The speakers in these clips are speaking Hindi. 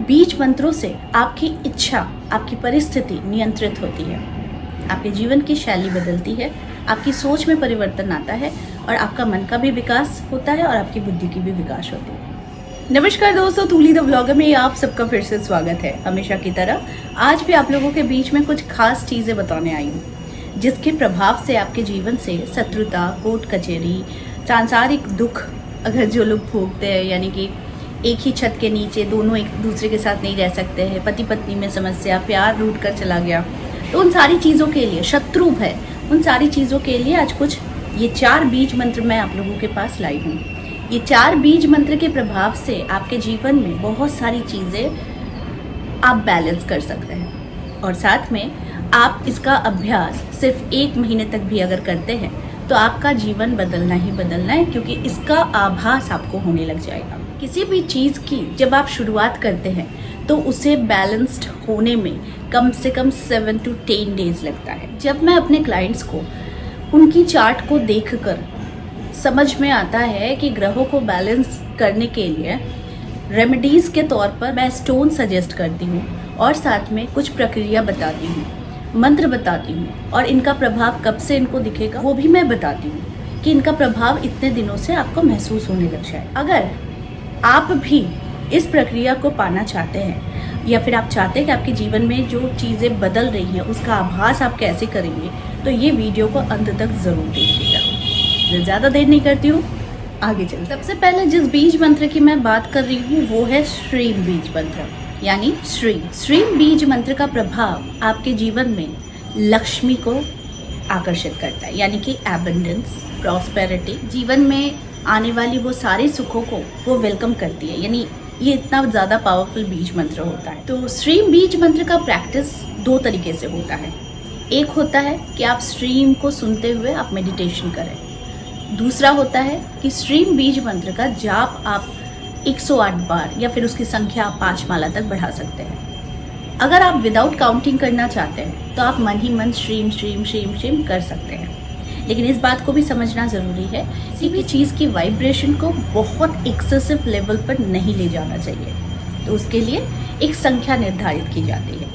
बीज मंत्रों से आपकी इच्छा, आपकी परिस्थिति नियंत्रित होती है, आपके जीवन की शैली बदलती है, आपकी सोच में परिवर्तन आता है और आपका मन का भी विकास होता है और आपकी बुद्धि की भी विकास होती है। नमस्कार दोस्तों, तूली द व्लॉगर में आप सबका फिर से स्वागत है। हमेशा की तरह आज भी आप लोगों के बीच में कुछ खास चीज़ें बताने आई हूँ जिसके प्रभाव से आपके जीवन से शत्रुता, कोर्ट कचहरी, सांसारिक दुख अगर जो लोग भोगते हैं, यानी कि एक ही छत के नीचे दोनों एक दूसरे के साथ नहीं रह सकते हैं, पति पत्नी में समस्या, प्यार रूठ कर चला गया, तो उन सारी चीज़ों के लिए, शत्रु है, उन सारी चीज़ों के लिए आज कुछ ये 4 बीज मंत्र मैं आप लोगों के पास लाई हूँ। ये 4 बीज मंत्र के प्रभाव से आपके जीवन में बहुत सारी चीज़ें आप बैलेंस कर सकते हैं और साथ में आप इसका अभ्यास सिर्फ 1 महीने तक भी अगर करते हैं तो आपका जीवन बदलना ही बदलना है, क्योंकि इसका आभास आपको होने लग जाएगा। किसी भी चीज़ की जब आप शुरुआत करते हैं तो उसे बैलेंस्ड होने में कम से कम 7 to 10 डेज लगता है। जब मैं अपने क्लाइंट्स को उनकी चार्ट को देखकर समझ में आता है कि ग्रहों को बैलेंस करने के लिए रेमेडीज़ के तौर पर मैं स्टोन सजेस्ट करती हूँ और साथ में कुछ प्रक्रिया बताती हूँ, मंत्र बताती हूँ और इनका प्रभाव कब से इनको दिखेगा वो भी मैं बताती हूँ कि इनका प्रभाव इतने दिनों से आपको महसूस होने लग जाए। अगर आप भी इस प्रक्रिया को पाना चाहते हैं या फिर आप चाहते हैं कि आपके जीवन में जो चीज़ें बदल रही हैं उसका आभास आप कैसे करेंगे, तो ये वीडियो को अंत तक ज़रूर देखिएगा। मैं ज़्यादा देर नहीं करती हूँ, आगे चलते। सबसे पहले जिस बीज मंत्र की मैं बात कर रही हूँ वो है श्रीम बीज मंत्र, यानी श्रीम बीज मंत्र का प्रभाव आपके जीवन में लक्ष्मी को आकर्षित करता है, यानी कि एबंडेंस, प्रॉस्पेरिटी, जीवन में आने वाली वो सारे सुखों को वो वेलकम करती है। यानी ये इतना ज़्यादा पावरफुल बीज मंत्र होता है। तो श्रीम बीज मंत्र का प्रैक्टिस 2 तरीके से होता है। एक होता है कि आप श्रीम को सुनते हुए आप मेडिटेशन करें। दूसरा होता है कि श्रीम बीज मंत्र का जाप आप 108 बार या फिर उसकी संख्या आप 5 माला तक बढ़ा सकते हैं। अगर आप विदाउट काउंटिंग करना चाहते हैं तो आप मन ही मन श्रीम श्रीम श्रीम श्रीम कर सकते हैं, लेकिन इस बात को भी समझना ज़रूरी है, किसी भी चीज़ की वाइब्रेशन को बहुत एक्सेसिव लेवल पर नहीं ले जाना चाहिए। तो उसके लिए एक संख्या निर्धारित की जाती है,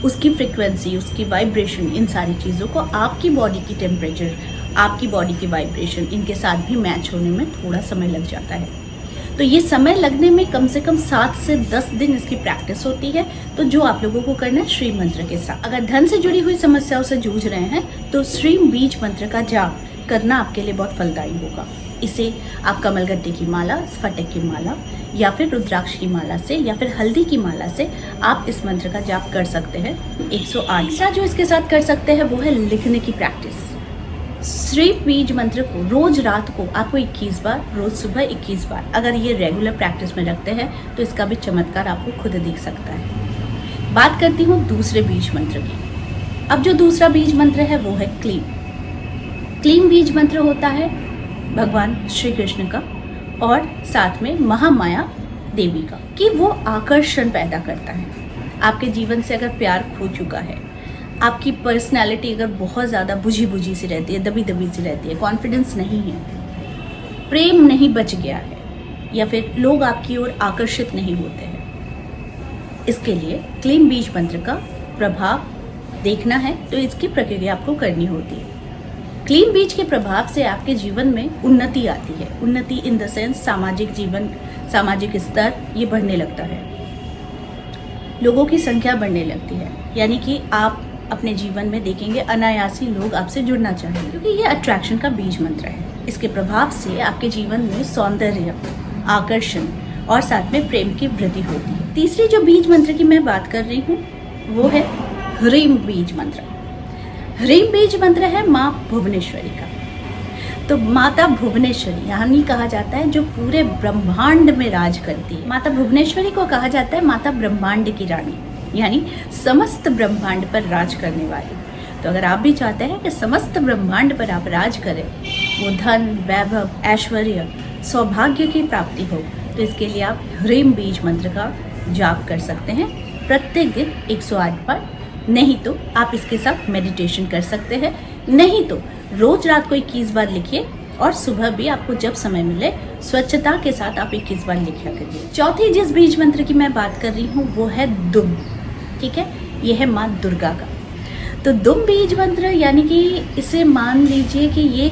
उसकी फ्रिक्वेंसी, उसकी वाइब्रेशन, इन सारी चीज़ों को आपकी बॉडी की टेम्परेचर, आपकी बॉडी की वाइब्रेशन, इनके साथ भी मैच होने में थोड़ा समय लग जाता है। तो ये समय लगने में कम से कम 7 से 10 दिन इसकी प्रैक्टिस होती है। तो जो आप लोगों को करना है श्री मंत्र के साथ। अगर धन से जुड़ी हुई समस्याओं से जूझ रहे हैं तो श्रीम बीज मंत्र का जाप करना आपके लिए बहुत फलदायी होगा। इसे आप कमलगट्टे की माला, स्फटिक की माला या फिर रुद्राक्ष की माला से या फिर हल्दी की माला से आप इस मंत्र का जाप कर सकते हैं 108। जो इसके साथ कर सकते हैं वो है लिखने की प्रैक्टिस। श्री बीज मंत्र को रोज रात को आपको 21 बार, रोज सुबह 21 बार, अगर ये रेगुलर प्रैक्टिस में रखते हैं तो इसका भी चमत्कार आपको खुद दिख सकता है। बात करती हूँ दूसरे बीज मंत्र की। अब जो दूसरा बीज मंत्र है वो है क्लीम बीज मंत्र होता है भगवान श्री कृष्ण का और साथ में महामाया देवी का, कि वो आकर्षण पैदा करता है। आपके जीवन से अगर प्यार खो चुका है, आपकी पर्सनैलिटी अगर बहुत ज़्यादा बुझी सी रहती है, दबी सी रहती है, कॉन्फिडेंस नहीं है, प्रेम नहीं बच गया है या फिर लोग आपकी ओर आकर्षित नहीं होते हैं, इसके लिए क्लीम बीज मंत्र का प्रभाव देखना है तो इसकी प्रक्रिया आपको करनी होती है। क्लीम बीज के प्रभाव से आपके जीवन में उन्नति आती है। उन्नति इन द सेंस सामाजिक जीवन, सामाजिक स्तर ये बढ़ने लगता है, लोगों की संख्या बढ़ने लगती है, यानी कि आप अपने जीवन में देखेंगे अनायासी लोग आपसे जुड़ना चाहेंगे, क्योंकि ये अट्रैक्शन का बीज मंत्र है। इसके प्रभाव से आपके जीवन में सौंदर्य, आकर्षण और साथ में प्रेम की वृद्धि होती है। तीसरी जो बीज मंत्र की मैं बात कर रही हूँ वो है ह्रीम बीज मंत्र। ह्रीम बीज मंत्र है माँ भुवनेश्वरी का। तो माता भुवनेश्वरी यानी कहा जाता है जो पूरे ब्रह्मांड में राज करती है। माता भुवनेश्वरी को कहा जाता है माता ब्रह्मांड की रानी, यानी समस्त ब्रह्मांड पर राज करने वाली। तो अगर आप भी चाहते हैं कि समस्त ब्रह्मांड पर आप राज करें, वो धन, वैभव, ऐश्वर्य, सौभाग्य की प्राप्ति हो, तो इसके लिए आप ह्रीम बीज मंत्र का जाप कर सकते हैं प्रत्येक दिन 108 बार। नहीं तो आप इसके साथ मेडिटेशन कर सकते हैं, नहीं तो रोज रात को 21 बार लिखिए और सुबह भी आपको जब समय मिले स्वच्छता के साथ आप 21 बार लिखा करिए। चौथी जिस बीज मंत्र की मैं बात कर रही हूँ वो है दुम। ठीक है, ये है माँ दुर्गा का। तो दुम बीज मंत्र यानी कि इसे मान लीजिए कि ये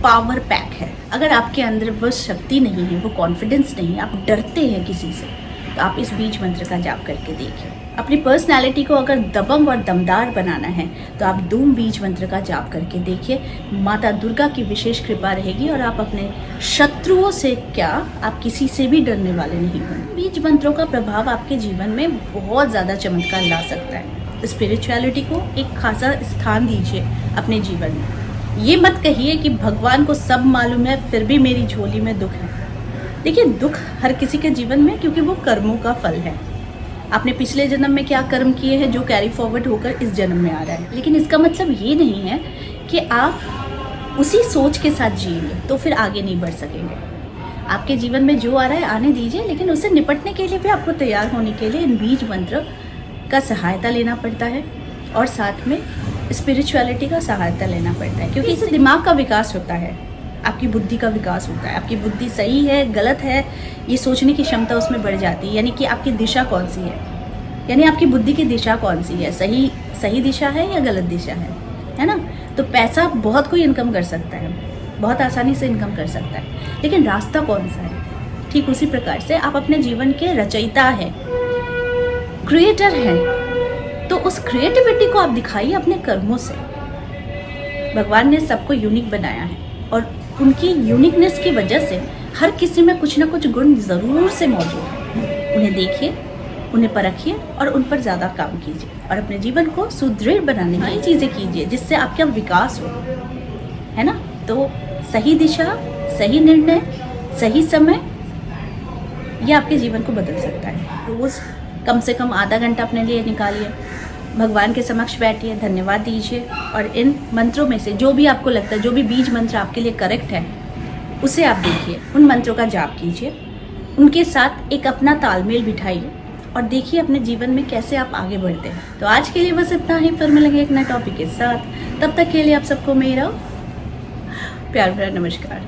पावर पैक है। अगर आपके अंदर वो शक्ति नहीं है, वो कॉन्फिडेंस नहीं है, आप डरते हैं किसी से, तो आप इस बीज मंत्र का जाप करके देखिए। अपनी पर्सनालिटी को अगर दबंग और दमदार बनाना है तो आप धूम बीज मंत्र का जाप करके देखिए। माता दुर्गा की विशेष कृपा रहेगी और आप अपने शत्रुओं से क्या, आप किसी से भी डरने वाले नहीं होंगे। बीज मंत्रों का प्रभाव आपके जीवन में बहुत ज़्यादा चमत्कार ला सकता है। स्पिरिचुअलिटी को एक खासा स्थान दीजिए अपने जीवन में। ये मत कहिए कि भगवान को सब मालूम है फिर भी मेरी झोली में दुख है। देखिए, दुख हर किसी के जीवन में, क्योंकि वो कर्मों का फल है। आपने पिछले जन्म में क्या कर्म किए हैं जो कैरी फॉरवर्ड होकर इस जन्म में आ रहा है। लेकिन इसका मतलब ये नहीं है कि आप उसी सोच के साथ जिएंगे तो फिर आगे नहीं बढ़ सकेंगे। आपके जीवन में जो आ रहा है आने दीजिए, लेकिन उससे निपटने के लिए भी आपको तैयार होने के लिए इन बीज मंत्र का सहायता लेना पड़ता है और साथ में स्पिरिचुअलिटी का सहायता लेना पड़ता है, क्योंकि इससे दिमाग का विकास होता है, आपकी बुद्धि का विकास होता है। आपकी बुद्धि सही है गलत है ये सोचने की क्षमता उसमें बढ़ जाती है। यानी कि आपकी दिशा कौन सी है, यानी आपकी बुद्धि की दिशा कौन सी है, सही दिशा है या गलत दिशा है ना। तो पैसा बहुत कोई इनकम कर सकता है, बहुत आसानी से इनकम कर सकता है, लेकिन रास्ता कौन सा है। ठीक उसी प्रकार से आप अपने जीवन के रचयिता है, क्रिएटर हैं, तो उस क्रिएटिविटी को आप दिखाइए अपने कर्मों से। भगवान ने सबको यूनिक बनाया है और उनकी यूनिकनेस की वजह से हर किसी में कुछ ना कुछ गुण ज़रूर से मौजूद है। उन्हें देखिए, उन्हें परखिए और उन पर ज़्यादा काम कीजिए और अपने जीवन को सुदृढ़ बनाने की चीज़ें कीजिए जिससे आपका विकास हो, है ना। तो सही दिशा, सही निर्णय, सही समय, यह आपके जीवन को बदल सकता है। रोज़ कम से कम आधा घंटा अपने लिए निकालिए, भगवान के समक्ष बैठिए, धन्यवाद दीजिए और इन मंत्रों में से जो भी आपको लगता है, जो भी बीज मंत्र आपके लिए करेक्ट है, उसे आप देखिए, उन मंत्रों का जाप कीजिए, उनके साथ एक अपना तालमेल बिठाइए और देखिए अपने जीवन में कैसे आप आगे बढ़ते हैं। तो आज के लिए बस इतना ही, फिर मिलेंगे एक नए टॉपिक के साथ। तब तक के लिए आप सबको मेरा प्यार भरा नमस्कार।